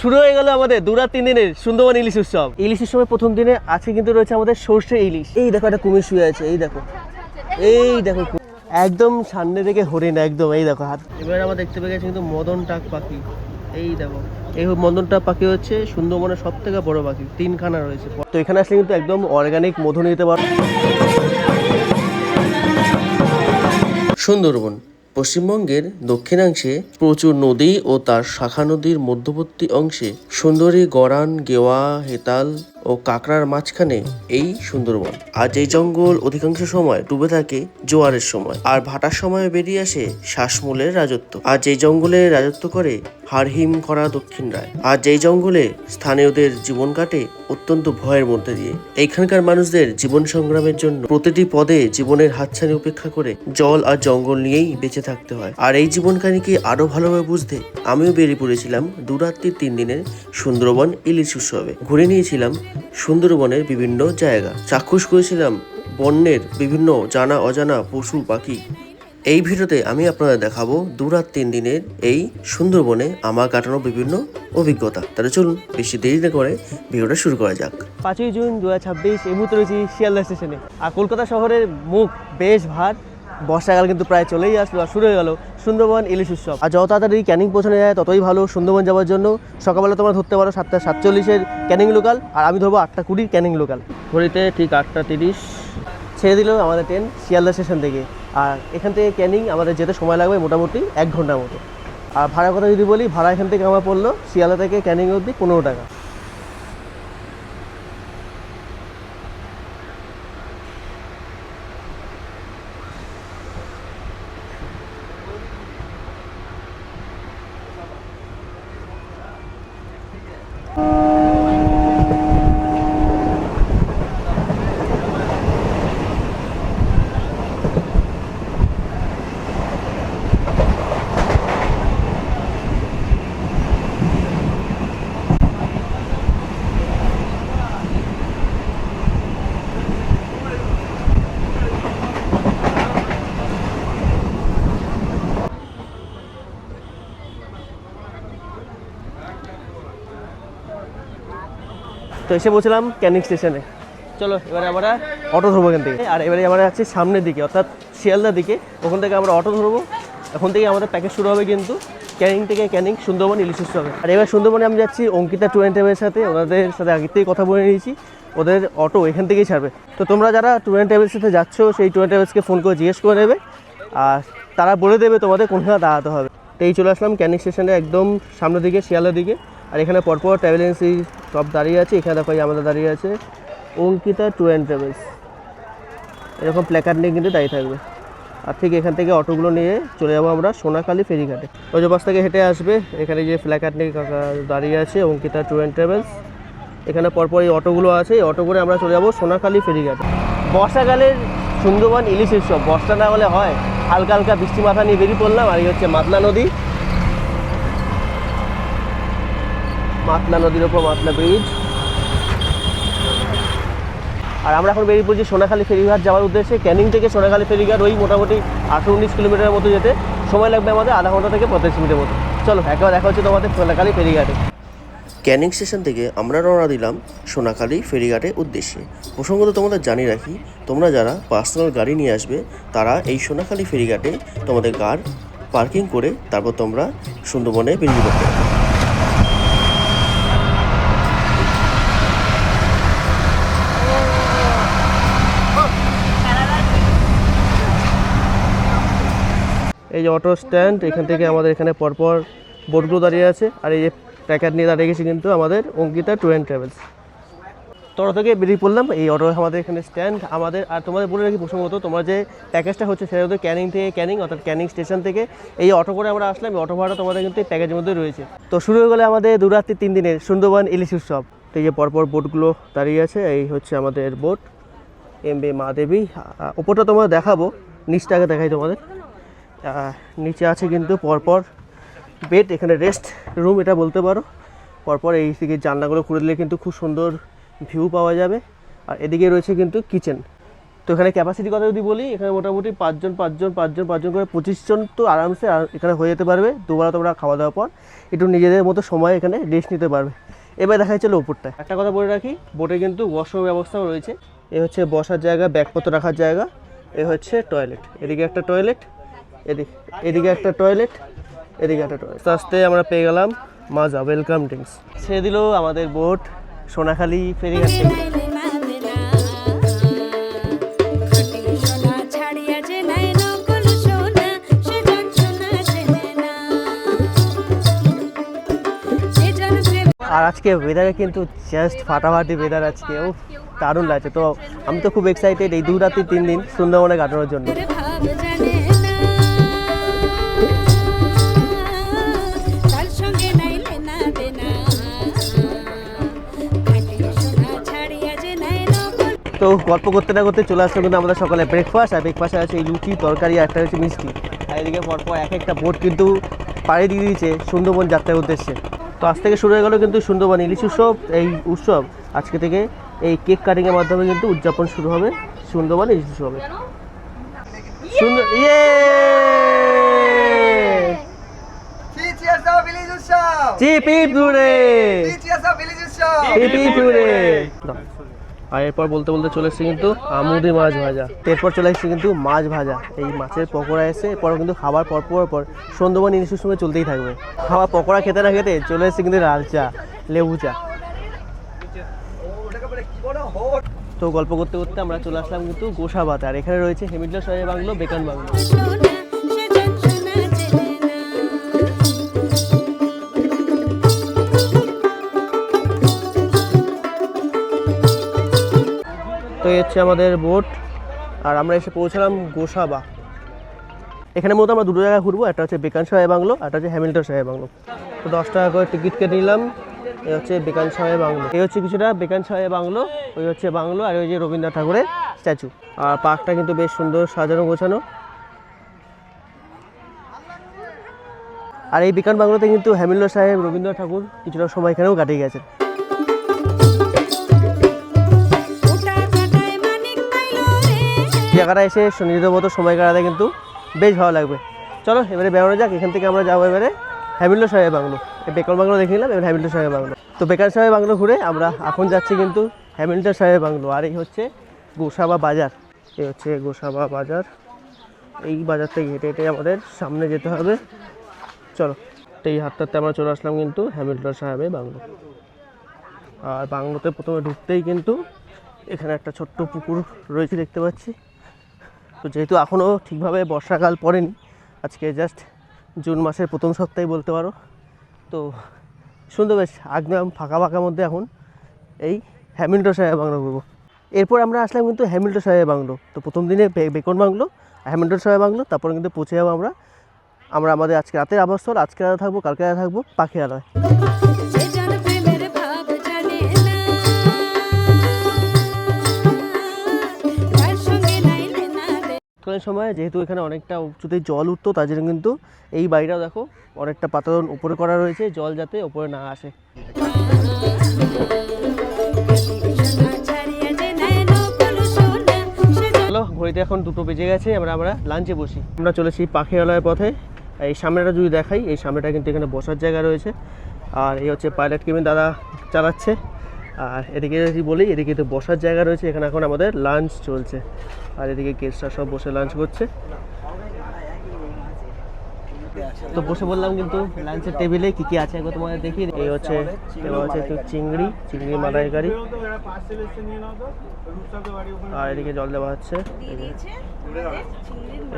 শুরু হয়ে গেল আমাদের 2-3 দিনের সুন্দরবন ইলিশ উৎসব। ইলিশ উৎসবের প্রথম দিনে আজকে কিন্তু রয়েছে আমাদের সর্ষে ইলিশ। এই দেখো একটা কুমির শুয়ে আছে, এই দেখো একদম সামনে থেকে হরিণ, একদম এই দেখো হাত। এবার আমরা দেখতে পেয়ে গেছি কিন্তু মদন টাক পাখি। এই দেখো এই মদন টাক পাখি হচ্ছে সুন্দরবনের সব থেকে বড় পাখি, 3খানা রয়েছে। তো এখানে আসলে কিন্তু একদম অর্গানিক মধু নিতে পারো। সুন্দরবন পশ্চিমবঙ্গের দক্ষিণাংশে প্রচুর নদী ও তার শাখা নদীর মধ্যবর্তী অংশে সুন্দরী গড়ান, গেওয়া, হেতাল ও কাঁকড়ার মাঝখানে এই সুন্দরবন। আজ এই জঙ্গল অধিকাংশ সময় ডুবে থাকে জোয়ারের সময়, আর ভাটার সময় বেরিয়ে আসে শ্বাসমূলের রাজত্ব। আজ এই জঙ্গলে রাজত্ব করে হাড়হিম করা দক্ষিণ রায়। আজ এই জঙ্গলে স্থানীয়দের জীবন কাটে অত্যন্ত ভয়ের মধ্যে দিয়ে। এইখানকার মানুষদের জীবন সংগ্রামের জন্য প্রতিটি পদে জীবনের হাতছানি উপেক্ষা করে জল আর জঙ্গল নিয়েই বেঁচে থাকতে হয়। আর এই জীবন কাহিনীকে আরো ভালোভাবে বুঝতে আমিও বেরিয়ে পড়েছিলাম 2-3 দিনের সুন্দরবন ইলিশ উৎসবে। ঘুরে নিয়েছিলাম সুন্দরবনের বিভিন্ন জায়গা, চাক্ষুষ করেছিলাম বন্যের বিভিন্ন জানা অজানা পশু পাখি। এই ভিডিওতে আমি আপনাদের দেখাবো 2-3 দিনের এই সুন্দরবনে আমার কাটানো বিভিন্ন অভিজ্ঞতা। তাহলে চলুন বেশি দেরি না করে ভিডিওটা শুরু করা যাক। 5ই জুন 2026 এই মুহূর্তে রয়েছি শিয়ালদা স্টেশনে। আর কলকাতা শহরের মুখ বেশ ভার, বর্ষাকাল কিন্তু প্রায় চলেই আসলো আর শুরু হয়ে গেল সুন্দরবন ইলিশ উৎসব। আর যত তাড়াতাড়ি ক্যানিং পৌঁছানো যায় ততই ভালো সুন্দরবন যাওয়ার জন্য। সকালবেলা তোমরা ধরতে পারো 7:47-এর ক্যানিং লোকাল, আর আমি ধরবো 8:20 ক্যানিং লোকাল। ঘড়িতে ঠিক 8:30 ছেড়ে দিল আমাদের ট্রেন শিয়ালদা স্টেশন থেকে। আর এখান থেকে ক্যানিং আমাদের যেতে সময় লাগবে মোটামুটি 1 ঘন্টার মতো। আর ভাড়ার কথা যদি বলি, ভাড়া এখান থেকে আমার পড়লো শিয়ালদা থেকে ক্যানিং অবধি 15 টাকা। তো এসে বলছিলাম ক্যানিং স্টেশনে। চলো এবারে আমরা অটো ধরবো এখান থেকে। আর এবারে আমরা যাচ্ছি সামনের দিকে, অর্থাৎ শিয়ালদার দিকে। ওখান থেকে আমরা অটো ধরবো। এখন থেকে আমাদের প্যাকেজ শুরু হবে কিন্তু ক্যানিং থেকে ক্যানিং সুন্দরবন ইলিশ উৎসবে। আর এবার সুন্দরবনে আমি যাচ্ছি অঙ্কিতা ট্যুর অ্যান্ড ট্রাভেলের সাথে। ওনাদের সাথে আগের থেকেই কথা বলে নিয়েছি, ওদের অটো এখান থেকেই ছাড়বে। তো তোমরা যারা ট্যুর অ্যান্ড ট্রাভেলের সাথে যাচ্ছ সেই ট্যুর অ্যান্ড ট্রাভেলসকে ফোন করে জিজ্ঞেস করে নেবে, আর তারা বলে দেবে তোমাদের কোনখানে দাঁড়াতে হবে। তো এই চলে আসলাম ক্যানিং স্টেশনে একদম সামনের দিকে, শিয়ালদার দিকে। আর এখানে পরপর ট্রাভেল এজেন্সি সব দাঁড়িয়ে আছে। এখানে দেখো আমাদের দাঁড়িয়ে আছে অঙ্কিতা ট্যুর অ্যান্ড ট্রাভেলস, এরকম প্ল্যাকার্ড নিয়ে কিন্তু দাঁড়িয়ে থাকবে। আর ঠিক এখান থেকে অটোগুলো নিয়ে চলে যাবো আমরা সোনাখালি ফেরিঘাটে। ওই যে বাস থেকে হেঁটে আসবে, এখানে যে প্ল্যাকার্ড নিয়ে দাঁড়িয়ে আছে অঙ্কিতা ট্যুর অ্যান্ড ট্রাভেলস, এখানে পরপর এই অটোগুলো আছে। এই অটো করে আমরা চলে যাবো সোনাখালি ফেরিঘাটে। বর্ষাকালের সুন্দরবন ইলিশ উৎসব, বর্ষা না হলে হয়। হালকা হালকা বৃষ্টি মাথা নিয়ে বেরিয়ে পড়লাম। আর এই হচ্ছে মাতলা নদী, মাতলা নদীর ওপর মাতলা ব্রিজ। আর আমরা এখন বেরিয়ে পড়ছি সোনাখালি ফেরিঘাট যাওয়ার উদ্দেশ্যে। ক্যানিং থেকে সোনাখালি ফেরিঘাট ওই মোটামুটি 18-19 কিলোমিটারের মতো যেতে সময় লাগবে আমাদের, আধা ঘন্টা থেকে 35 মিনিটের মতো। চলো একবার দেখা হচ্ছে তোমাদের সোনাখালি ফেরিঘাটে। ক্যানিং স্টেশন থেকে আমরা রওনা দিলাম সোনাখালি ফেরিঘাটের উদ্দেশ্যে। প্রসঙ্গত তোমাদের জানিয়ে রাখি, তোমরা যারা পার্সোনাল গাড়ি নিয়ে আসবে তারা এই সোনাখালি ফেরিঘাটে তোমাদের কার পার্কিং করে তারপর তোমরা সুন্দরবনে বেরিয়ে পড়তে পারবে। এই যে অটো স্ট্যান্ড, এখান থেকে আমাদের এখানে পরপর বোটগুলো দাঁড়িয়ে আছে। আর এই যে প্যাকেট নিয়ে দাঁড়িয়ে গেছে কিন্তু আমাদের অঙ্কিতা ট্যুর অ্যান্ড ট্রাভেলস। তরফ থেকে বেরিয়ে পড়লাম। এই অটো আমাদের এখানে স্ট্যান্ড আমাদের। আর তোমাদের বলে রাখি প্রসঙ্গত, তোমার যে প্যাকেজটা হচ্ছে সেটা হচ্ছে ক্যানিং থেকে ক্যানিং, অর্থাৎ ক্যানিং স্টেশন থেকে এই অটো করে আমরা আসলাম। এই অটো ভাড়া তোমাদের কিন্তু এই প্যাকেজের মধ্যে রয়েছে। তো শুরু হয়ে গেলে আমাদের 2-3 দিনের সুন্দরবন ইলিশ উৎসব। তো এই যে পরপর বোটগুলো দাঁড়িয়ে আছে, এই হচ্ছে আমাদের বোট MV মা দেবী। ওপরটা তোমাদের দেখাবো, নিচটা আগে দেখাই তোমাদের। নিচে আছে কিন্তু পরপর বেড, এখানে রেস্ট রুম এটা বলতে পারো। পরপর এই দিকে জানলাগুলো খুলে দিলে কিন্তু খুব সুন্দর ভিউ পাওয়া যাবে। আর এদিকে রয়েছে কিন্তু কিচেন। তো এখানে ক্যাপাসিটি কথা যদি বলি, এখানে মোটামুটি পাঁচজন করে 25 জন তো আরামসে এখানে হয়ে যেতে পারবে। দুবেলা তোমরা খাওয়া দাওয়ার পর একটু নিজেদের মতো সময় এখানে রেস্ট নিতে পারবে। এবার দেখা যাচ্ছে ওপরটায় একটা কথা বলে রাখি, বোটে কিন্তু ওয়াশরুম ব্যবস্থাও রয়েছে। এ হচ্ছে বসার জায়গা, ব্যাগপত্র রাখার জায়গা, এ হচ্ছে টয়লেট, এদিকে একটা টয়লেট, এদিকে একটা টয়লেট, এদিকে একটা টয়লেট। আস্তে আস্তে আমরা পেয়ে গেলাম মাজা ওয়েলকাম ড্রিঙ্কস। ছেড়ে দিল আমাদের বোট সোনাখালী ফেরিঘাট থেকে। আর আজকে ওয়েদারে কিন্তু জাস্ট ফাটাফাটি ওয়েদার আজকে, ও দারুণ লাগছে। তো আমি তো খুব এক্সাইটেড এই 2 রাত্রি 3 দিন সুন্দরবনে কাটানোর জন্য। তো গল্প করতে না করতে চলে আসলো কিন্তু আমাদের সকালে ব্রেকফাস্ট। আর ব্রেকফাস্টে আছে এই লুচি তরকারি, একটা হচ্ছে মিষ্টি। আর এদিকে পরপর এক একটা বোট কিন্তু পাড়ি দিয়ে দিয়েছে সুন্দরবন যাত্রার উদ্দেশ্যে। তো আজ থেকে শুরু হয়ে গেল কিন্তু সুন্দরবন ইলিশ উৎসব। এই উৎসব আজকে থেকে এই কেক কাটিংয়ের মাধ্যমে কিন্তু উদযাপন শুরু হবে সুন্দরবন ইলিশ উৎসবে। সুন্দর ইয়ে চিপি পুরে চিপি পুরে। আর এরপর বলতে বলতে চলে এসেছে কিন্তু আমুদি মাছ ভাজা। এরপর চলে এসেছে কিন্তু মাছ ভাজা, এই মাছের পকোড়া এসে এরপর কিন্তু খাবার পর সুন্দরবন ইলিশের সময় চলতেই থাকবে। খাওয়া পকোড়া খেতে না খেতে চলে এসেছে কিন্তু লাল চা, লেবু চা। তো গল্প করতে করতে আমরা চলে আসলাম কিন্তু গোসাবাতে। আর এখানে রয়েছে হেমিডলা সাহেব বাংলো, বেকান বাংলো। তো এই হচ্ছে আমাদের বোট। আর আমরা এসে পৌঁছালাম গোসাবা। এখানে মূলত আমরা দুটো জায়গায় ঘুরবো, একটা হচ্ছে বেকান সাহেব বাংলো, একটা হচ্ছে হ্যামিল্টন সাহেব বাংলো। তো 10 টাকা করে টিকিট কেটে নিলাম। এই হচ্ছে বেকান সাহেব বাংলো, এই হচ্ছে কিছুটা বেকান সাহেব বাংলো, ওই হচ্ছে বাংলো, আর ওই যে রবীন্দ্রনাথ ঠাকুরের স্ট্যাচু। আর পার্কটা কিন্তু বেশ সুন্দর সাজানো গোছানো। আর এই বেকান বাংলোতে কিন্তু হ্যামিল্টন সাহেব, রবীন্দ্রনাথ ঠাকুর কিছুটা সময় এখানেও কাটিয়ে গেছেন। জায়গাটা এসে নিজেদের মতো সময় কাটাতে কিন্তু বেশ ভালো লাগবে। চলো এবারে বেরোনো যাক। এখান থেকে আমরা যাবো এবারে হ্যামিল্টন সাহেব বাংলো। এই বেকার বাংলো দেখে নিলাম, এবার হ্যামিল্টন সাহেব বাংলো। তো বেকার সাহেব বাংলো ঘুরে আমরা এখন যাচ্ছি কিন্তু হ্যামিল্টন সাহেব বাংলো। আর এই হচ্ছে গোসাবা বাজার, এই হচ্ছে গোসাবা বাজার। এই বাজার থেকে হেঁটে হেঁটে আমাদের সামনে যেতে হবে। চলো, তো এই হাঁটতে আমরা চলে আসলাম কিন্তু হ্যামিল্টন সাহেবের বাংলো। আর বাংলোতে প্রথমে ঢুকতেই কিন্তু এখানে একটা ছোট্ট পুকুর রয়েছে দেখতে পাচ্ছি। তো যেহেতু এখনও ঠিকভাবে বর্ষাকাল পড়েনি, আজকে জাস্ট জুন মাসের প্রথম সপ্তাহে বলতে পারো। তো সুন্দর বেশ একদম ফাঁকা ফাঁকার মধ্যে এখন এই হ্যামিল্টন সাহেব বাংলো ঘুরবো। এরপর আমরা আসলাম কিন্তু হ্যামিল্টন সাহেব বাংলো। তো প্রথম দিনে বেকন বাংলো, হ্যামিল্টন সাহেব বাংলো, তারপরে কিন্তু পৌঁছে যাবো আমরা আমাদের আজকে রাতের আবাসস্থল। আজকে রাতে থাকবো, কালকে রাতে থাকবো পাখিরালয়। সময় যেহেতু এখানে অনেকটা উঁচুতে জল উঠতো, তার জন্য কিন্তু এই বাড়িটাও দেখো অনেকটা পাতন উপরে করা রয়েছে, জল যাতে উপরে না আসে। চলো, ঘড়িতে এখন 2টো বেজে গেছে, আমরা লাঞ্চে বসি। আমরা চলেছি পাখিরালয়ের পথে। এই সামনেটা যদি দেখাই, এই সামনেটা কিন্তু এখানে বসার জায়গা রয়েছে। আর এই হচ্ছে পাইলট কেবিন দাদা চালাচ্ছে। আর এদিকে যদি বলি, এদিকে তো বসার জায়গা রয়েছে। এখানে এখন আমাদের লাঞ্চ চলছে। আর এদিকে গেস্টরা সব বসে লাঞ্চ করছে। তো বসে বললাম কিন্তু লাঞ্চের টেবিলে কি কি আছে একবার তোমাদের দেখি। এই হচ্ছে একটু চিংড়ি মালাইকারি। আর এদিকে জল দেওয়া হচ্ছে।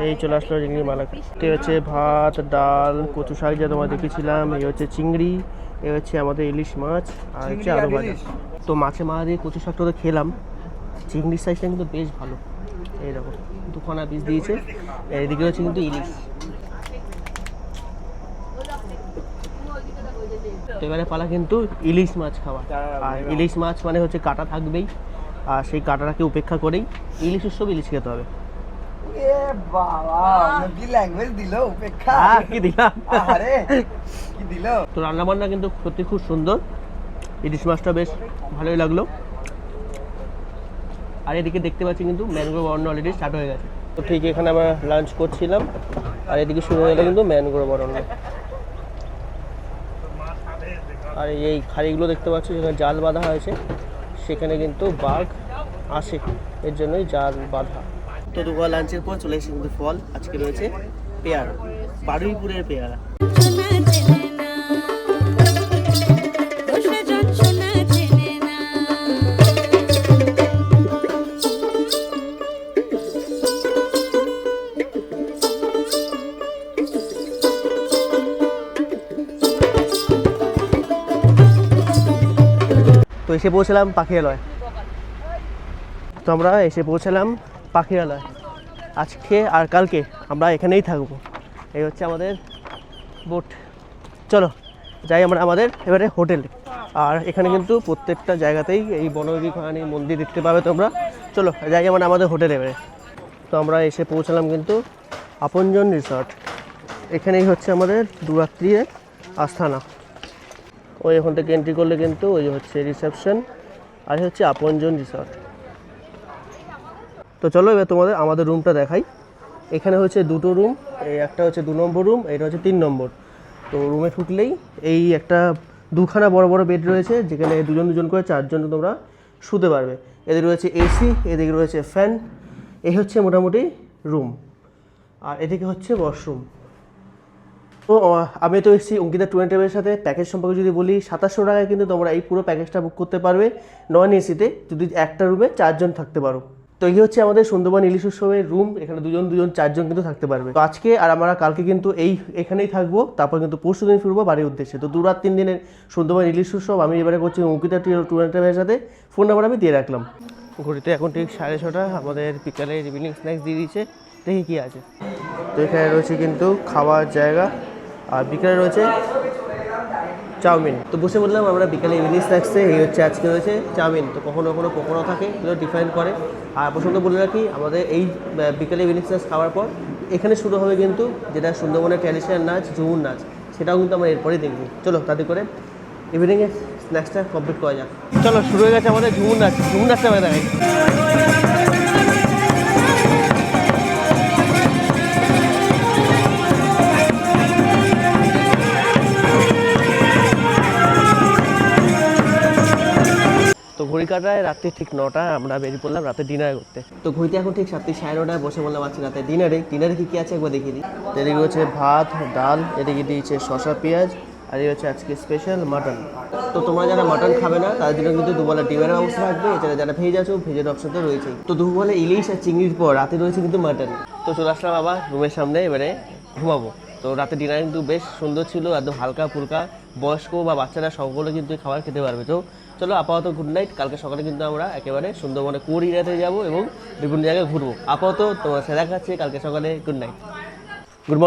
এই চলে আসলো চিংড়ি মালাইকারি। এই হচ্ছে ভাত, ডাল, কচু শাক যা তোমার দেখেছিলাম। এই হচ্ছে চিংড়ি, এই হচ্ছে আমাদের ইলিশ মাছ, আর হচ্ছে আলু ভাজা। তো মাছে মারা দিয়ে কচু শাকটা তো খেলাম। চিংড়ির সাইজটা কিন্তু বেশ ভালো। এই দেখো 2খানা পিস দিয়েছে। এদিকে হচ্ছে কিন্তু ইলিশ। তো এবারে পালা কিন্তু ইলিশ মাছ খাওয়া। আর ইলিশ মাছ মানে হচ্ছে কাঁটা থাকবেই, আর সেই কাঁটাটাকে উপেক্ষা করেই ইলিশ উৎসব ইলিশ খেতে হবে। তো রান্না বান্না কিন্তু সত্যি খুব সুন্দর। ইলিশ মাছটা বেশ ভালোই লাগলো। আর এদিকে দেখতে পাচ্ছি কিন্তু ম্যানগ্রোভ অরণ্য অলরেডি স্টার্ট হয়ে গেছে। তো ঠিক এখানে আমরা লাঞ্চ করছিলাম, আর এদিকে শুরু হয়ে গেলো কিন্তু ম্যানগ্রোভ অরণ্য। আর এই খাড়িগুলো দেখতে পাচ্ছি যেখানে জাল বাঁধা হয়েছে, সেখানে কিন্তু বাঘ আসে, এর জন্যই জাল বাঁধা। তো দুপুর লাঞ্চের পর চলে এসেছে কিন্তু ফল। আজকে রয়েছে পেয়ারা, বারুইপুরের পেয়ারা। তো এসে পৌঁছলাম পাখিরালয়। তো আমরা এসে পৌঁছালাম পাখিরালয়। আজকে আর কালকে আমরা এখানেই থাকবো। এই হচ্ছে আমাদের বোট। চলো যাই আমরা আমাদের এবারে হোটেলে। আর এখানে কিন্তু প্রত্যেকটা জায়গাতেই এই বনবিবি মন্দির দেখতে পাবে তোমরা। চলো যাই আমরা আমাদের হোটেলে এবারে। তো আমরা এসে পৌঁছালাম কিন্তু আপনজন রিসর্ট। এখানেই হচ্ছে আমাদের দুরাত্রির আস্থানা। ওই ওখান থেকে এন্ট্রি করলে কিন্তু ওই হচ্ছে রিসেপশন, আর হচ্ছে আপনজন রিসর্ট। তো চলো এবার তোমাদের আমাদের রুমটা দেখাই। এখানে হচ্ছে দুটো রুম, এই একটা হচ্ছে 2 নম্বর রুম, এটা হচ্ছে 3 নম্বর। তো রুমে ঢুকলেই এই একটা দুখানা বড় বড় বেড রয়েছে, যেখানে দুজন দুজন করে 4 জন তোমরা শুতে পারবে। এদিকে রয়েছে এসি, এদিকে রয়েছে ফ্যান। এই হচ্ছে মোটামুটি রুম, আর এদিকে হচ্ছে ওয়াশরুম। তো আমি তো এসেছি অঙ্কিতা ট্যুর অ্যান্ড ট্রাভেলের সাথে। প্যাকেজ সম্পর্কে যদি বলি, 2700 টাকায় কিন্তু তোমরা এই পুরো প্যাকেজটা বুক করতে পারবে নন এসিতে, যদি একটা রুমে 4 জন থাকতে পারো। তো এই হচ্ছে আমাদের সুন্দরবন ইলিশ উৎসবের রুম। এখানে দুজন 4 জন কিন্তু থাকতে পারবে। তো আজকে আর আমরা কালকে কিন্তু এখানেই থাকবো, তারপর কিন্তু পরশু দিন ফিরবো বাড়ির উদ্দেশ্যে। তো 2 রাত 3 দিনের সুন্দরবন ইলিশ উৎসব আমি এবারে করছি অঙ্কিতা ট্যুর অ্যান্ড ট্রাভেলের সাথে। ফোন নাম্বার আমি দিয়ে রাখলাম। ঘড়িতে এখন ঠিক 6:30। আমাদের বিকালে ইভিনিং স্ন্যাক্স দিয়ে দিয়েছে, দেখি কী আছে। তো এখানে রয়েছে কিন্তু খাওয়ার জায়গা, আর বিকালে রয়েছে চাউমিন। তো বসে বললাম আমরা বিকালে ইভিনিং স্ন্যাক্সে। এই হচ্ছে আজকে রয়েছে চাউমিন। তো কখনো কখনো পকোড়া থাকে, এগুলো ডিফারেন্ট করে। আর প্রসঙ্গ বলে রাখি, আমাদের এই বিকালে ইভিনিং স্ন্যাক্স খাওয়ার পর এখানে শুরু হবে কিন্তু যেটা সুন্দরবনের ট্র্যাডিশনাল নাচ, ঝুমুর নাচ, সেটাও কিন্তু আমরা এরপরেই দেখব। চলো তাতে করে ইভিনিংয়ে স্ন্যাক্সটা কমপ্লিট করা যাক। চলো শুরু হয়ে গেছে আমাদের ঝুমুর নাচ। ঝুমুর নাচটা আমরা দেখাই। তো ঘড়ি কাটায় রাত্রি ঠিক 9টা, আমরা বেরিয়ে পড়লাম রাতে ডিনার করতে। তো ঘড়িতে এখন ঠিক রাত্রি 9:30 বসে বললাম আজকে রাতে ডিনারে কী আছে একবার দেখিয়ে দিই। এদিকে হচ্ছে ভাত, ডাল, এদিকে দিয়েছে শসা পেঁয়াজ, আর এই হচ্ছে আজকে স্পেশাল মাটন। তো তোমরা যারা মাটন খাবে না তাদের জন্য কিন্তু দুবেলা ডিমের ব্যবস্থা থাকবে। এছাড়া যারা ভেজ আছো, ভেজের অপশন তো রয়েছেই। তো দুপুরবেলা ইলিশ আর চিংড়ির পর রাতে রয়েছে কিন্তু মাটন। তো চলে আসলাম আবার রুমের সামনে, এবারে ঘুমাবো। তো রাতে ডিনার কিন্তু বেশ সুন্দর ছিল, একদম হালকা ফুলকা। বয়স্ক বা বাচ্চারা সকলে কিন্তু খাবার খেতে পারবে। তো চলো আপাতত গুড নাইট। কালকে সকালে কিন্তু আমরা একেবারে সুন্দরবনে কোর এরিয়াতে যাবো এবং বিভিন্ন জায়গায় ঘুরবো। আপাতত তোমার সাথে দেখা যাচ্ছে কালকে সকালে। Good night. Good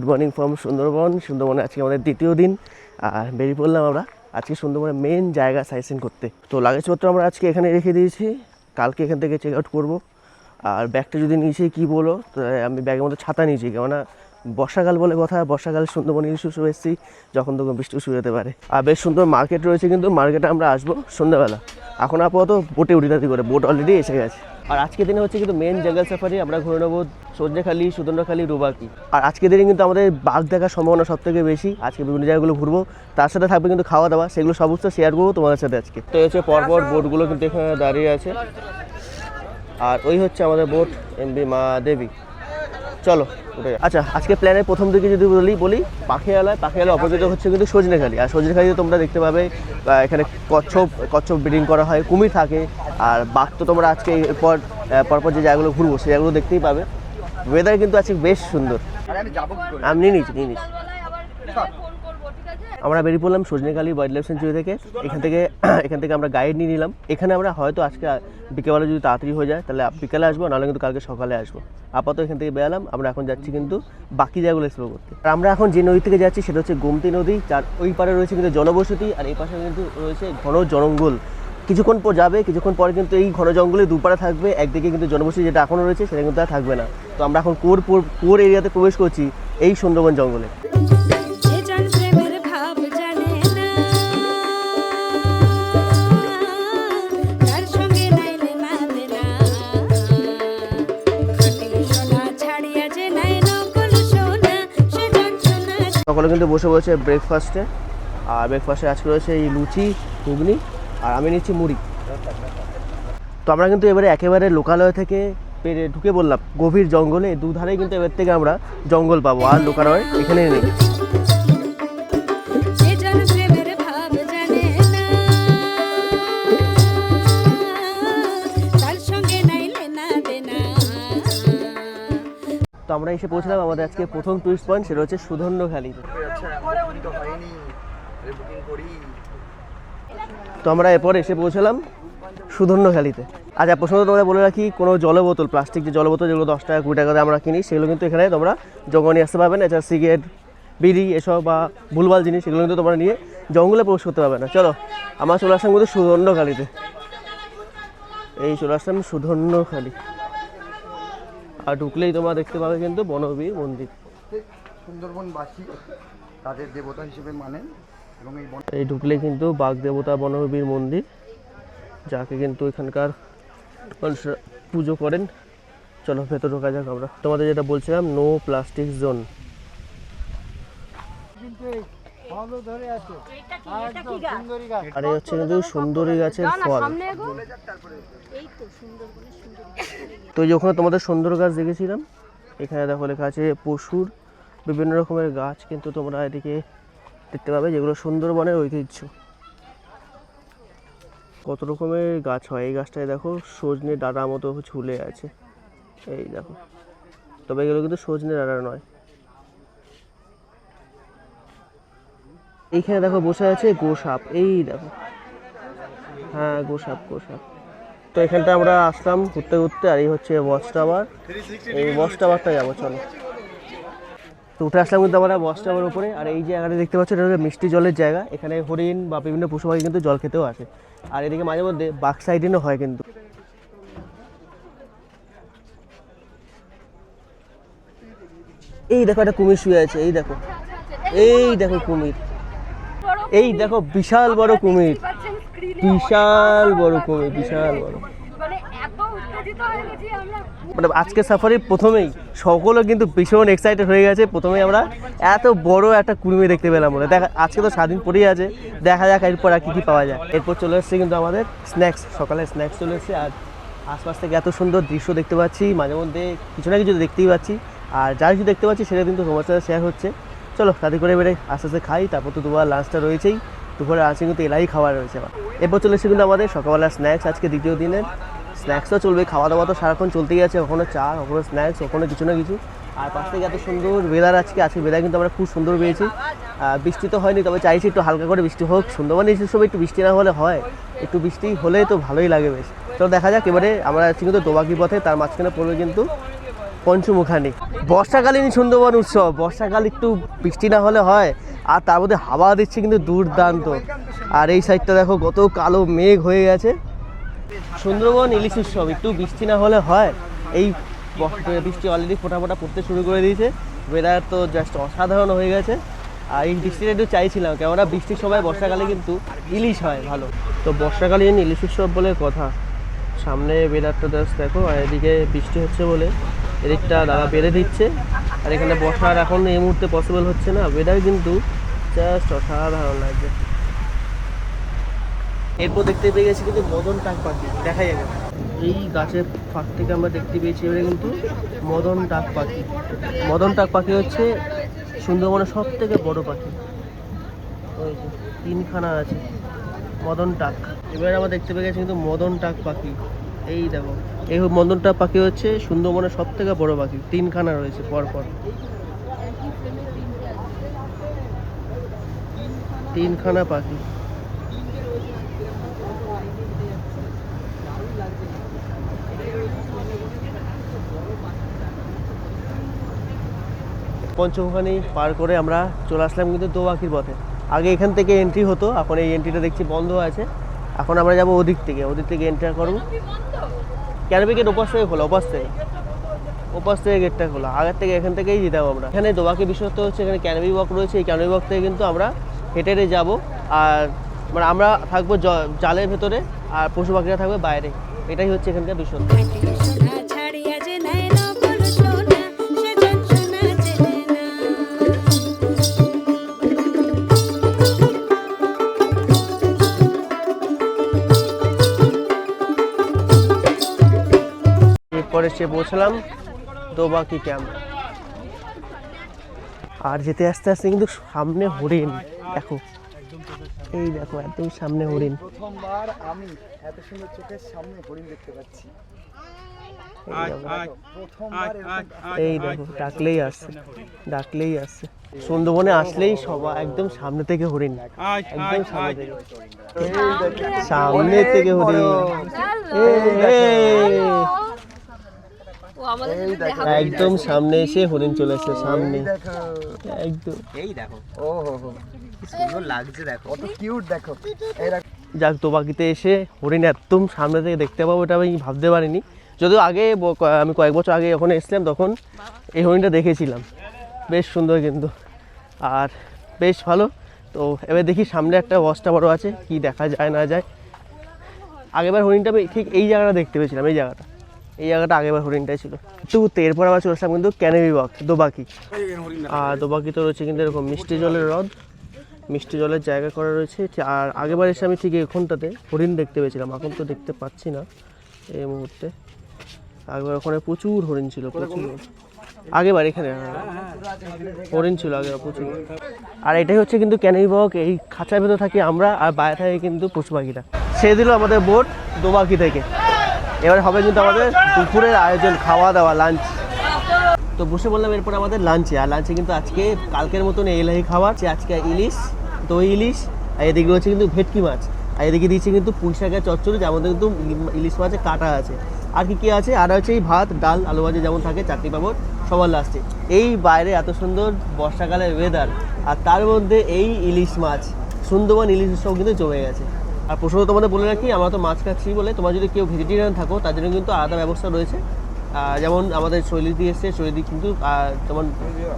morning from Sundarban. সুন্দরবনে আজকে আমাদের দ্বিতীয় দিন, আর বেরিয়ে পড়লাম আমরা আজকে সুন্দরবনের মেন জায়গা সাইট করতে। তো লাগেজপত্র আমরা আজকে এখানে রেখে দিয়েছি, কালকে এখান থেকে চেক আউট করবো। আর ব্যাগটা যদি নিয়েছি কী বলো, তো আমি ব্যাগের মধ্যে ছাতা নিয়েছি, কেননা বর্ষাকাল বলে কথা। বর্ষাকালে সুন্দরবন ইলিশ উৎসব এসেছি, যখন তখন বৃষ্টি শুরু হতে পারে। আর বেশ সুন্দর মার্কেট রয়েছে, কিন্তু মার্কেটে আমরা আসবো সন্ধ্যাবেলা। এখন আপাতত বোটে উঠিদাতি করে, বোট অলরেডি এসে গেছে। আর আজকের দিনে হচ্ছে কিন্তু মেন জঙ্গল সাফারি। আমরা ঘুরে নেবো সজনেখালি, সুদন্ডখালি, রুবাকি। আর আজকের দিনে কিন্তু আমাদের বাঘ দেখার সম্ভাবনা সব থেকে বেশি। আজকে বিভিন্ন জায়গাগুলো ঘুরবো, তার সাথে থাকবে কিন্তু খাওয়া দাওয়া। সেগুলো সমস্ত শেয়ার করবো তোমাদের সাথে আজকে। তো হচ্ছে পরপর বোটগুলো কিন্তু এখানে দাঁড়িয়ে আছে, আর ওই হচ্ছে আমাদের বোট এমবি মা দেবী। চলো উঠে। আচ্ছা, আজকে প্ল্যানের প্রথম দিকে যদি বলি পাখিরালয় অপোজিট হচ্ছে কিন্তু সজনেখালি। আর সজনেখালিতে তোমরা দেখতে পাবে এখানে কচ্ছপ ব্রিডিং করা হয়, কুমির থাকে, আর বাঘ তো তোমরা আজকে পরপর যে জায়গাগুলো ঘুরবো সেই জায়গাগুলো দেখতেই পাবে। ওয়েদার কিন্তু আজকে বেশ সুন্দর। আমি নিয়ে নিচ্ছি। আমরা বেরিয়ে পড়লাম সজনেখালি ওয়াইল্ড লাইফ সেঞ্চুরি থেকে। এখান থেকে আমরা গাইড নিয়ে নিলাম। এখানে আমরা হয়তো আজকে বিকেলবেলা যদি তাড়াতাড়ি হয়ে যায় তাহলে বিকেলে আসবো, নাহলে কিন্তু কালকে সকালে আসবো। আপাতত এখান থেকে বেরালাম, আমরা এখন যাচ্ছি কিন্তু বাকি জায়গাগুলো এক্সপ্লোর করতে। আর আমরা এখন যে নদী থেকে যাচ্ছি সেটা হচ্ছে গোমতী নদী, যার ওই পারে রয়েছে কিন্তু জনবসতি, আর এই পাশে কিন্তু রয়েছে ঘন জঙ্গল। কিছুক্ষণ পর যাবে, কিছুক্ষণ পরে কিন্তু এই ঘন জঙ্গলে দুপারে থাকবে। একদিকে কিন্তু জনবসতি যেটা এখনও রয়েছে সেটা কিন্তু আর থাকবে না। তো আমরা এখন কোর এরিয়াতে প্রবেশ করছি, এই সুন্দরবন জঙ্গলে। আমরা কিন্তু বসে বসে ব্রেকফাস্টে, আর ব্রেকফাস্টে আজকে রয়েছে এই লুচি, ঘুগনি, আর আমি নিচ্ছি মুড়ি। তো আমরা কিন্তু এবারে একেবারে লোকালয় থেকে ঢুকে বললাম গভীর জঙ্গলে, দুধারে কিন্তু এবার থেকে আমরা জঙ্গল পাবো, আর লোকালয় এখানে নেই। তো আমরা এসে পৌঁছলাম আমাদের আজকে প্রথম টুরিস্ট পয়েন্ট, সেটা হচ্ছে সুধন্যখালি। তো আমরা এরপর এসে পৌঁছলাম সুধন্যখালিতে। আচ্ছা, প্রথমত তোমরা বলে রাখি, কোনো জলের বোতল, প্লাস্টিক যে জলের বোতল যেগুলো 10 টাকা 20 টাকা আমরা কিনি, সেগুলো কিন্তু এখানে তোমরা জঙ্গল নিয়ে আসতে পারবে না। এছাড়া সিগারেট, বিড়ি এসব বা ভুলভাল জিনিস সেগুলো কিন্তু তোমরা নিয়ে জঙ্গলে প্রবেশ করতে পারবে না। চলো আমরা চলে আসলাম কিন্তু সুধন্যখালিতে। এই চলে আসলাম সুধন্যখালি, আর ঢুকলেই তোমরা দেখতে পাবে কিন্তু বনবীর মন্দির। সুন্দরবনবাসী তাদের দেবতা হিসেবে মানেন এবং এই ঢুকলেই কিন্তু বাঘ দেবতা বনবীর মন্দির, যাকে কিন্তু এখানকার মানুষরা পুজো করেন। চলো ভেতরে ঢোকা যাক আমরা। তোমাদের যেটা বলছিলাম, নো প্লাস্টিক জোন। আর এই হচ্ছে কিন্তু সুন্দরী গাছের ফল। তো যখন তোমাদের সুন্দর গাছ দেখেছিলাম, এখানে দেখো লেখা আছে পশুর বিভিন্ন রকমের গাছ কিন্তু তোমরা এদিকে দেখতে পাবে, যেগুলো সুন্দরবনের ঐতিহ্য। কত রকমের গাছ হয়। এই গাছটায় দেখো সজনে ডাঁটা মতো ঝুলে আছে, এই দেখো। তবে এগুলো কিন্তু সজনে ডাঁটা নয়। এইখানে দেখো বসে আছে গোসাপ, এই দেখো, হ্যাঁ গোসাপ। তো এখানটা আমরা আসলাম ঘুরতে ঘুরতে, আর এই হচ্ছে ওয়াচ টাওয়ার। এই ওয়াচ টাওয়ারটা যাবো, চলো। তো উঠে আসলাম কিন্তু আমরা ওয়াচ টাওয়ার উপরে। আর এই জায়গাটা দেখতে পাচ্ছ, এটা হচ্ছে মিষ্টি জলের জায়গা। এখানে হরিণ বা বিভিন্ন পশু পাখি কিন্তু জল খেতেও আসে। আর এদিকে মাঝে মধ্যে বাঘ সাইডিনও হয় কিন্তু। এই দেখো একটা কুমির শুয়ে আছে, এই দেখো, এই দেখো কুমির, এই দেখো বিশাল বড় কুমির, বিশাল বড় কুমির, বিশাল বড়। মানে আজকে সাফারির প্রথমেই সকলে কিন্তু ভীষণ এক্সাইটেড হয়ে গেছে। প্রথমেই আমরা এত বড় একটা কুমির দেখতে পেলাম বলে। দেখা আজকে তো স্বাধীন পড়েই আছে, দেখা যাক এরপর আর কী পাওয়া যায়। এরপর চলে এসছে কিন্তু আমাদের স্ন্যাক্স, সকালে স্ন্যাক্স চলে এসছে। আর আশপাশ থেকে এত সুন্দর দৃশ্য দেখতে পাচ্ছি, মাঝে মধ্যে কিছু না কিছু দেখতেই পাচ্ছি। আর যা কিছু দেখতে পাচ্ছি সেটা কিন্তু তোমার সাথে শেয়ার হচ্ছে। চলো তাদের করে বেড়ে আস্তে আস্তে খাই, তারপর তো দুবার লাঞ্চটা রয়েছেই, দুপুরে আছে কিন্তু এলাই খাবার রয়েছে আমার। এরপর চলে এসেছে কিন্তু আমাদের সকালবেলা স্ন্যাক্স, আজকে দ্বিতীয় দিনের স্ন্যাক্সও চলবে। খাওয়া দাওয়া তো সারাক্ষণ চলতেই আছে, কখনো চা, কখনো স্ন্যাক্স, কখনো কিছু না কিছু। আর পাশ থেকে এত সুন্দর ওয়েদার আজকে ওয়েদার কিন্তু আমরা খুব সুন্দর পেয়েছি। বৃষ্টি তো হয়নি, তবে চাইছি একটু হালকা করে বৃষ্টি হোক। সুন্দরবনে এই সময় একটু বৃষ্টি না হলে হয়, একটু বৃষ্টি হলে তো ভালোই লাগে বেশ। তো দেখা যাক। এবারে আমরা আছি কিন্তু দোবাকি পথে, তার মাঝখানে পড়বে কিন্তু পঞ্চমুখানি। বর্ষাকালীন সুন্দরবন উৎসব, বর্ষাকাল একটু বৃষ্টি না হলে হয়, আর তার মধ্যে হাওয়া দিচ্ছে কিন্তু দুর্দান্ত। আর এই সাইডটা দেখো কত কালো মেঘ হয়ে গেছে। সুন্দরবন ইলিশ উৎসব একটু বৃষ্টি না হলে হয়। এই বৃষ্টি অলরেডি ফোটা পড়তে শুরু করে দিয়েছে, ওয়েদার তো জাস্ট অসাধারণ হয়ে গেছে। আর এই বৃষ্টিটা একটু চাইছিলাম, কেননা বৃষ্টির সময় বর্ষাকালে কিন্তু ইলিশ হয় ভালো। তো বর্ষাকালীন ইলিশ উৎসব বলে কথা। সামনে ওয়েদারটা জাস্ট দেখো, আর এদিকে বৃষ্টি হচ্ছে বলে এদিকটা দাদা বেড়ে দিচ্ছে। আর এখানে বসার এখন এই মুহূর্তে পসিবল হচ্ছে না, ওয়েদার কিন্তু জাস্ট অসাধারণ লাগছে। এরপর দেখতে পেয়ে গেছি কিন্তু মদন টাক পাখি, দেখা যাবে এই গাছের ফাঁক থেকে আমরা দেখতে পেয়েছি এবারে কিন্তু মদন টাক পাখি। মদন টাক পাখি হচ্ছে সুন্দরবনের সব থেকে বড় পাখি, ওই যে 3খানা আছে মদন টাক। এবারে আমরা দেখতে পেয়ে গেছি কিন্তু মদন টাক পাখি, এই দেখো। এই মদন টাক পাখি হচ্ছে সুন্দরবনের সব থেকে বড় পাখি, 3খানা রয়েছে পরপর, 3খানা পাখি। পঞ্চমুখানি পার করে আমরা চলে আসলাম কিন্তু দোবাকির পথে। আগে এখান থেকে এন্ট্রি হতো, এখন এই এন্ট্রিটা দেখছি বন্ধ আছে। এখন আমরা যাবো ওদিক থেকে এন্ট্রি করবো। ক্যানবি গেট ওপাশ থেকে খোলা, ওপাশ থেকে গেটটা খোলা। আগের থেকে এখান থেকেই যেতে হবে আমরা। এখানে দোবাকি বিশেষত্ব হচ্ছে এখানে ক্যানবি ওয়াক রয়েছে, এই ক্যানবি ওয়াক থেকে কিন্তু আমরা হেঁটে হেঁটে যাবো। আর মানে আমরা থাকবো জালের ভেতরে, আর পশু পাখিরা থাকবে বাইরে। এটাই হচ্ছে এখানকার বিশেষত্ব। এরপর এসে পৌঁছলাম দোবাকি ক্যাম্প। আর যেতে আস্তে আস্তে কিন্তু সামনে হরিণ, দেখো এই দেখো একদম সামনে হরিণ। প্রথমবার আমি এত সুন্দর চোখের সামনে হরিণ দেখতে পাচ্ছি। এই দেখো ডাকলেই আসছে, ডাকলেই আসছে। সুন্দরবনে আসলেই সবাই একদম সামনে থেকে হরিণ, একদম সামনে থেকে, সামনে থেকে হরিণ। একদম সামনে এসে হরিণ চলে আসছে, সামনে একদম। এই দেখো, ও হো হো কি সুন্দর লাগছে, দেখো কত কিউট, দেখো এই দেখো। যাক, দোবাকিতে এসে হরিণ একদম সামনে থেকে দেখতে পাবো এটা আমি ভাবতে পারিনি। যদিও আগে আমি কয়েক বছর আগে যখন এসেছিলাম তখন এই হরিণটা দেখেছিলাম, বেশ সুন্দর কিন্তু, আর বেশ ভালো। তো এবার দেখি সামনে একটা বস্তা বড় আছে, কি দেখা যায় না যায়। আগেবার হরিণটা আমি ঠিক এই জায়গাটা দেখতে পেয়েছিলাম, এই জায়গাটা আগেবার হরিণটাই ছিল। তো এরপর আবার চলে আসলাম কিন্তু ক্যানেবি ওয়াক দোবাকি। আর দোবাকিতে রয়েছে কিন্তু এরকম মিষ্টি জলের হ্রদ, মিষ্টি জলের জায়গা করা রয়েছে। আর আগেবার এসে আমি ঠিক এখানটাতে হরিণ দেখতে পেয়েছিলাম, এখন তো দেখতে পাচ্ছি না এই মুহূর্তে। আগেবার ওখানে প্রচুর হরিণ ছিল, প্রচুর। আগেবার এখানে হরিণ ছিল আগেবার প্রচুর। আর এটাই হচ্ছে কিন্তু ক্যানেবি ওয়াক। এই খাঁচার ভেতর থাকি আমরা, আর বাইরে থাকে কিন্তু পশু পাখিরা। সে দিল আমাদের বোট দোবাকি থেকে। এবার হবে কিন্তু আমাদের দুপুরের আয়োজন, খাওয়া দাওয়া, লাঞ্চ। তো বসে বললাম এরপর আমাদের লাঞ্চে। আর লাঞ্চে কিন্তু আজকে কালকের মতন এলাহি খাবার, আজকে ইলিশ, দই ইলিশ, আর এদিকে রয়েছে কিন্তু ভেটকি মাছ, আর এদিকে দিচ্ছি কিন্তু পুঁই শাকের চচ্চড়ি, যার মধ্যে কিন্তু ইলিশ মাছের কাটা আছে। আর কি আছে, আর হচ্ছে এই ভাত, ডাল, আলু ভাজি যেমন থাকে, চাটনি পাঁপড় সবার লাস্টে। এই বাইরে এত সুন্দর বর্ষাকালের ওয়েদার, আর তার মধ্যে এই ইলিশ মাছ, সুন্দরবন ইলিশ উৎসব কিন্তু জমে গেছে। আর প্রথমত তোমাদের বলে রাখি, আমরা তো মাছ খাচ্ছি বলে, তোমার যদি কেউ ভেজিটেরিয়ান থাকো তার জন্য কিন্তু আলাদা ব্যবস্থা রয়েছে। যেমন আমাদের শৈলীদি এসছে, শৈলীদি কিন্তু যেমন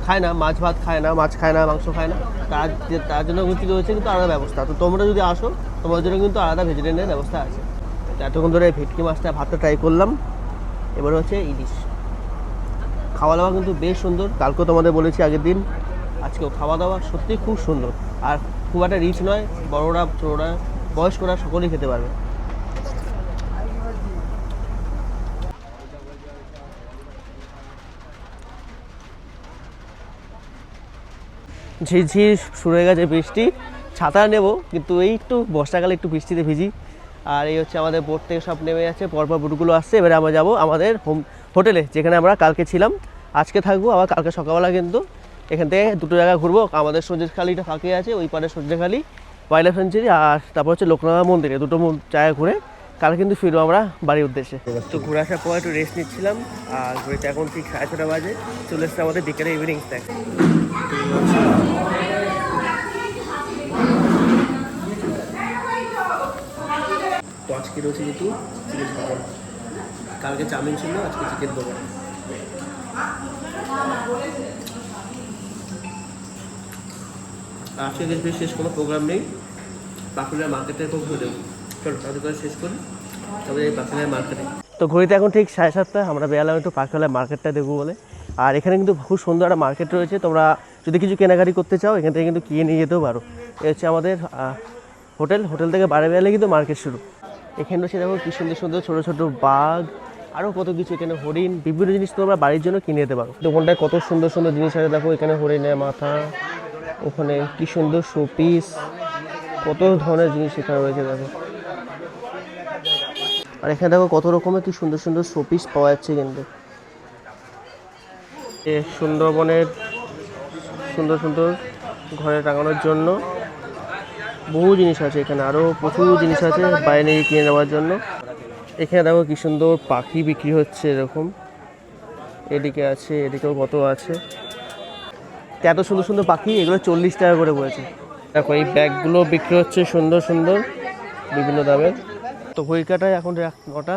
খায় না মাছ, ভাত খায় না, মাছ খায় না, মাংস খায় না, তার জন্য কিন্তু রয়েছে কিন্তু আলাদা ব্যবস্থা। তো তোমরা যদি আসো তোমার জন্য কিন্তু আলাদা ভেজিটেরিয়ানের ব্যবস্থা আছে। এতক্ষণ ধরে ভেটকি মাছটা ভাতটা ট্রাই করলাম, এবার হচ্ছে ইলিশ। খাওয়া দাওয়া কিন্তু বেশ সুন্দর, কালকেও তোমাদের বলেছি আগের দিন, আজকেও খাওয়া দাওয়া সত্যি খুব সুন্দর। আর খুব একটা রিচ নয়, বড়োরা ছোটরা বয়স্করা সকলেই খেতে পারবে। ঝিরঝির শুরু হয়ে গেছে বৃষ্টি, ছাতা নেব কিন্তু এই একটু বর্ষাকালে একটু বৃষ্টিতে ভিজি। আর এই হচ্ছে আমাদের বোট থেকে সব নেমে যাচ্ছে, পরপর বোটগুলো আসছে। এবারে আমরা যাবো আমাদের হোটেলে, যেখানে আমরা কালকে ছিলাম, আজকে থাকবো। আবার কালকে সকালবেলা কিন্তু এখান থেকে দুটো জায়গা ঘুরবো। আমাদের সঞ্জেরখালিটা ফাঁকে আছে, ওই পারে সঞ্জেরখালি ওয়াইল্ড লাইফ সেঞ্চুরি, আর তারপর হচ্ছে লোকনাথ মন্দিরে, দুটো জায়গা ঘুরে কাল কিন্তু ফিরবো আমরা বাড়ির উদ্দেশ্যে। তো ঘুরে আসার পর একটু রেস্ট নিচ্ছিলাম, আর ঘুরেতে এখন ঠিক 6:30 বাজে। চলে এসছে আমাদের বিকেলে ইভিনিং স্ন্যাক্স। তো আজকে রয়েছে যেহেতু চিকেন পকোড়া, কালকে চাউমিন ছিল, আজকে চিকেন পকোড়া। আজকে বেশ শেষ কোনো প্রোগ্রাম নেই, পাকুলিয়া মার্কেটের পর ঘুরে দেবো। চলো তাদের করে শেষ করি, তবে এই পাকুলিয়া মার্কেটে। তো ঘড়িতে এখন ঠিক 7:30, আমরা বেরোলাম একটু পাকুলিয়া মার্কেটটা দেখবো বলে। আর এখানে কিন্তু খুব সুন্দর একটা মার্কেট রয়েছে, তোমরা যদি কিছু কেনাকাটি করতে চাও এখান থেকে কিন্তু কিনে নিয়ে যেতেও পারো। এই হচ্ছে আমাদের হোটেল থেকে বাইরে বেরোলে কিন্তু মার্কেট শুরু। এখানে রয়েছে দেখো কি সুন্দর সুন্দর ছোটো ছোটো বাঘ, আরও কত কিছু, এখানে হরিণ, বিভিন্ন জিনিস তোমরা বাড়ির জন্য কিনে যেতে পারো। দোকানটায় কত সুন্দর সুন্দর জিনিস আছে দেখো, এখানে হরিণের মাথা, ওখানে কি সুন্দর শোপিস, কত ধরনের জিনিস এখানে রয়েছে দেখো। আর এখানে দেখো কত রকমের কি সুন্দর সুন্দর শোপিস পাওয়া যাচ্ছে কিন্তু। সুন্দরবনের সুন্দর সুন্দর ঘরে টাঙানোর জন্য বহু জিনিস আছে এখানে, আরও প্রচুর জিনিস আছে বাইরে নিয়ে কিনে নেওয়ার জন্য। এখানে দেখো কি সুন্দর পাখি বিক্রি হচ্ছে এরকম, এদিকে আছে, এদিকেও কত আছে। এত সুন্দর সুন্দর পাখি, এগুলো 40 টাকা করে পড়েছে। দেখো এই ব্যাগগুলো বিক্রি হচ্ছে সুন্দর সুন্দর বিভিন্ন দামের। তো ঘড়িকাটায় এখন 9টা,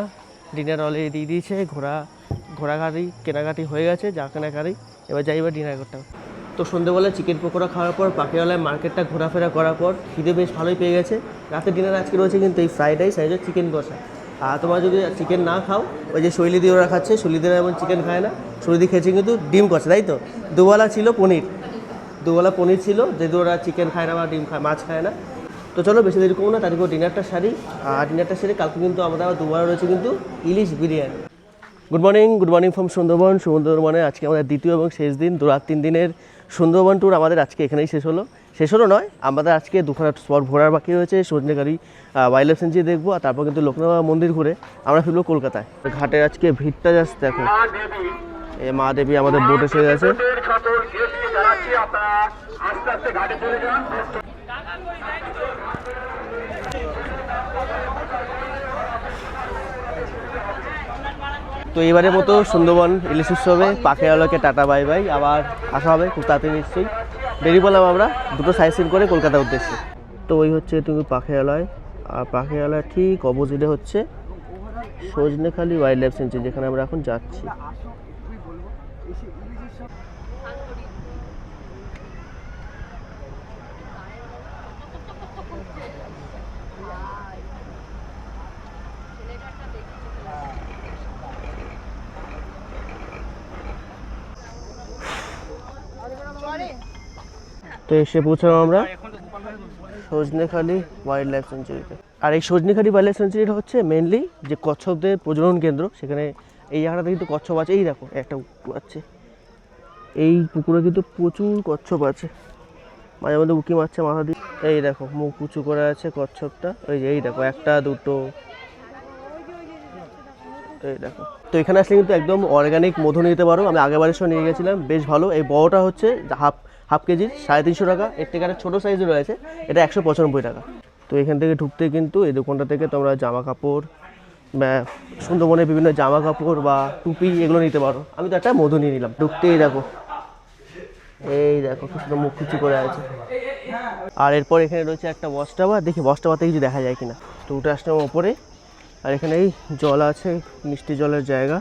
ডিনার অলরেডি দিয়ে দিয়েছে। ঘোরাঘাটি কেনাকাটি হয়ে গেছে, যা কেনাকাটি এবার যাই এবার ডিনার করতে হবে। তো সন্ধ্যেবেলা চিকেন পকোড়া খাওয়ার পর পাখিরালয় মার্কেটটা ঘোরাফেরা করার পর খিদে বেশ ভালোই পেয়ে গেছে। রাতে ডিনার আজকে রয়েছে কিন্তু এই ফ্রাইড রাইস, আর চিকেন কষা। আর তোমরা যদি চিকেন না খাও, ওই যে শৈলীদি ওরা খাচ্ছে, শৈলীদিরা এমন চিকেন খায় না, শৈলীদি খেয়েছে কিন্তু ডিম কষা, তাই তো। দুবেলা ছিল পনির ছিল, যেহেতু ওরা চিকেন খায় না বা ডিম খায়, মাছ খায় না। তো চলো বেশি দেরি করবো না, তারপর ডিনারটা সারি। আর ডিনারটা সেরে কালকে কিন্তু আমাদের আবার দুবার রয়েছে কিন্তু ইলিশ বিরিয়ানি। গুড মর্নিং ফ্রম সুন্দরবনে আজকে আমাদের দ্বিতীয় এবং শেষ দিন, 2-3 দিনের সুন্দরবন ট্যুর আমাদের আজকে এখানেই শেষ হলো নয়, আমাদের আজকে দুখানা স্পট ঘোরার বাকি রয়েছে। সজনেখালি ওয়াইল্ড লাইফ সেঞ্চুরি দেখবো, আর তারপর কিন্তু লোকনাথ বাবা মন্দির ঘুরে আমরা ফিরবো কলকাতায়। ঘাটে আজকে ভিড়টা জাস্ট দেখো, এ মা দেবী আমাদের বোট এসে গেছে। তো এবারের মতো সুন্দরবন ইলিশ উৎসবে পাখিরালয়কে টাটা বাই বাই, আবার আসা হবে খুব তাড়াতাড়ি নিশ্চয়ই। বেরিয়ে পড়লাম আমরা দুটো সাইড সিন করে কলকাতার উদ্দেশ্যে। তো ওই হচ্ছে তুমি পাখিরালয়, আর পাখিরালয় ঠিক অপোজিটে হচ্ছে সজনেখালি ওয়াইল্ড লাইফ সেঞ্চুরি, যেখানে আমরা এখন যাচ্ছি। তো এসে পৌঁছালাম আমরা সজনেখালি ওয়াইল্ড লাইফ সেঞ্চুরিতে। আর এই সজনেখালি ওয়াইল্ড লাইফ সেঞ্চুরিটা হচ্ছে মেনলি যে কচ্ছপদের প্রজনন কেন্দ্র। সেখানে এই জায়গাটাতে কিন্তু কচ্ছপ আছে, এই দেখো একটা পুকুর আছে, এই পুকুরে কিন্তু প্রচুর কচ্ছপ আছে, মাঝে মধ্যে উঁকি মারছে মাথা দিয়ে। এই দেখো মুখ উঁচু করে আছে কচ্ছপটা, ওই যে এই দেখো একটা দুটো, এই দেখো। তো এখানে আসলে কিন্তু একদম অর্গানিক মধু নিতে পারো, আমি আগেরবারের সময় নিয়ে গেছিলাম, বেশ ভালো। এই বড়টা হচ্ছে হাফ কেজির 350 টাকা, এর থেকে একটা ছোটো সাইজে রয়েছে, এটা 195 টাকা। তো এখান থেকে ঢুকতে কিন্তু এই দোকানটা থেকে তোমরা জামা কাপড়, সুন্দরবনের বিভিন্ন জামা কাপড় বা টুপি এগুলো নিতে পারো। আমি তো একটা মধু নিয়ে নিলাম। ঢুকতেই দেখো, এই দেখো কি সুন্দর মুখ কুচি করে আছে। আর এরপর এখানে রয়েছে একটা ওয়াচ টাওয়ার, দেখি ওয়াচ টাওয়ারতে কিছু দেখা যায় কিনা। তো উঠে আসলাম ওপরে, আর এখানে এই জল আছে, মিষ্টি জলের জায়গা,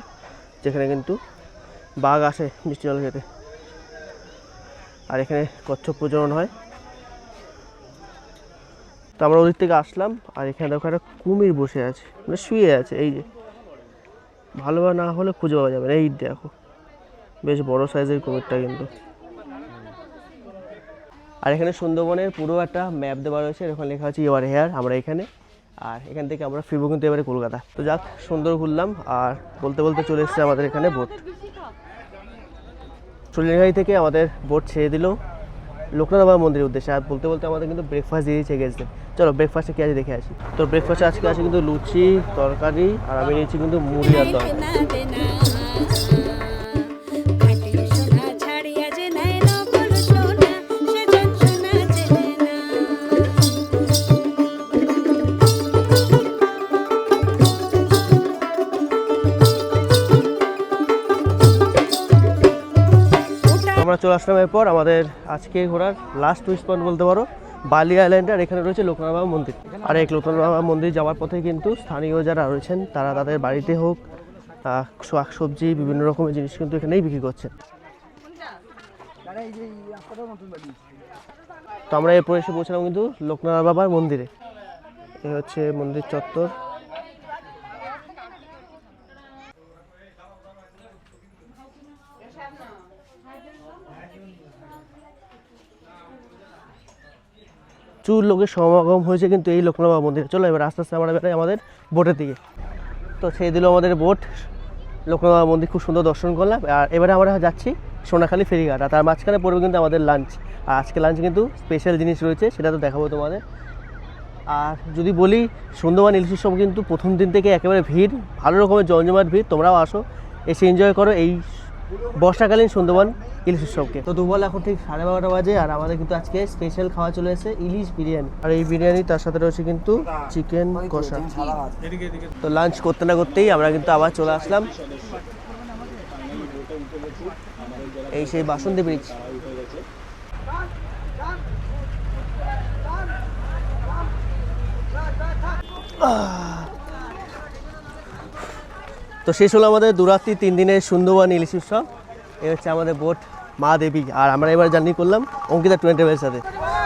যেখানে কিন্তু বাঘ আসে মিষ্টি জল খেতে। আর এখানে কচ্ছপ প্রজনন হয়। তো আমরা ওদিক থেকে আসলাম, আর এখানে দেখো একটা কুমির বসে আছে, মানে শুয়ে আছে, এই যে ভালো না হলে খুঁজে পাওয়া যাবে না। এই দেখো বেশ বড় সাইজের কুমিরটা কিন্তু। আর এখানে সুন্দরবনের পুরো একটা ম্যাপ দেওয়া রয়েছে, এখানে লেখা আছে ইউর হেয়ার। আমরা এখানে, আর এখান থেকে আমরা ফিরবো কিন্তু এবারে কলকাতা। তো যাক, সুন্দর ঘুরলাম, আর বলতে বলতে চলে এসেছে আমাদের এখানে বোট। সজনেখালি থেকে আমাদের বোট ছেড়ে দিল লোকনাথ বাবা মন্দিরের উদ্দেশ্যে। আর বলতে বলতে আমাদের কিন্তু ব্রেকফাস্ট দিয়ে দিয়েছে গেছে। চলো ব্রেকফাস্টে কী আছে দেখে আসি। তো ব্রেকফাস্টে আজকে আছে কিন্তু লুচি তরকারি, আর আমি নিয়েছি কিন্তু মুড়ি আর দই। আমরা চলে আসলাম এরপর আমাদের আজকে ঘোরার লাস্ট টুরিস্ট স্পট বলতে পারো, বালি আইল্যান্ড। আর এখানে রয়েছে লোকনাথ বাবা মন্দির। আর এই লোকনাথ বাবা মন্দির যাওয়ার পথে কিন্তু স্থানীয় যারা রয়েছেন তারা তাদের বাড়িতে হোক শাক সবজি বিভিন্ন রকমের জিনিস কিন্তু এখানেই বিক্রি করছেন। তো আমরা এরপর এসে পৌঁছলাম কিন্তু লোকনাথ বাবার মন্দিরে। এ হচ্ছে মন্দির চত্বর। প্রচুর লোকের সমাগম হয়েছে কিন্তু এই লোকনাথ বাবা মন্দিরে। চলো এবার আস্তে আস্তে আমরা বেড়াই আমাদের বোটের দিকে। তো ছেড়ে দিল আমাদের বোট, লোকনাথ বাবা মন্দির খুব সুন্দর দর্শন করলাম। আর এবারে আমরা যাচ্ছি সোনাখালি ফেরিঘাট, আর তার মাঝখানে পড়বে কিন্তু আমাদের লাঞ্চ। আর আজকে লাঞ্চ কিন্তু স্পেশাল জিনিস রয়েছে, সেটা তো দেখাবো তোমাদের। আর যদি বলি সুন্দরবন ইলিশ উৎসব কিন্তু প্রথম দিন থেকে একেবারে ভিড়, ভালো রকমের জমজমাট ভিড়। তোমরাও আসো, এসে এনজয় করো এই বর্ষাকালীন সুন্দরবন ইলিশ উৎসবকে। তো দুপুরবেলা এখন ঠিক 12:30 বাজে, আর আমাদের কিন্তু আজকে স্পেশাল খাওয়া চলে এসেছে ইলিশ বিরিয়ানি। আর এই বিরিয়ানি তার সাথে রয়েছে কিন্তু চিকেন কষা। তো লাঞ্চ করতে না করতেই আমরা কিন্তু আবার চলে আসলাম এই সেই বাসন্তী ব্রিজ। তো শেষ হলো আমাদের 2-3 দিনের সুন্দরবন ইলিশ উৎসব। এই হচ্ছে আমাদের বোট মা দেবী, আর আমরা এবার জার্নি করলাম অঙ্কিতা ট্যুর অ্যান্ড ট্রাভেলের সাথে।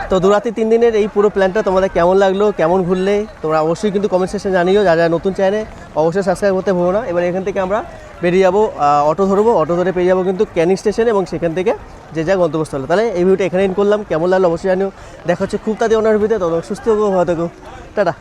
তো 2-3 দিনের এই পুরো প্ল্যানটা তোমাদের কেমন লাগলো, কেমন ঘুরলে তোমরা অবশ্যই কিন্তু কমেন্ট সেকশনে জানিও। যারা নতুন চ্যানেলে অবশ্যই সাবস্ক্রাইব করতে ভুলো না। এবার এখান থেকে আমরা বেরিয়ে যাবো, অটো ধরবো, অটো ধরে পেয়ে যাবো কিন্তু ক্যানিং স্টেশনে, এবং সেখান থেকে যে যা গন্তব্যস্থলে। তাহলে এই ভিডিওটা এখানে এন্ড করলাম, কেমন লাগলো অবশ্যই জানিও। দেখা হচ্ছে খুব তাড়াতাড়ি অন্য ভিডিওতে। তখন সুস্থ হবো, ভালো থাকো, টাটা।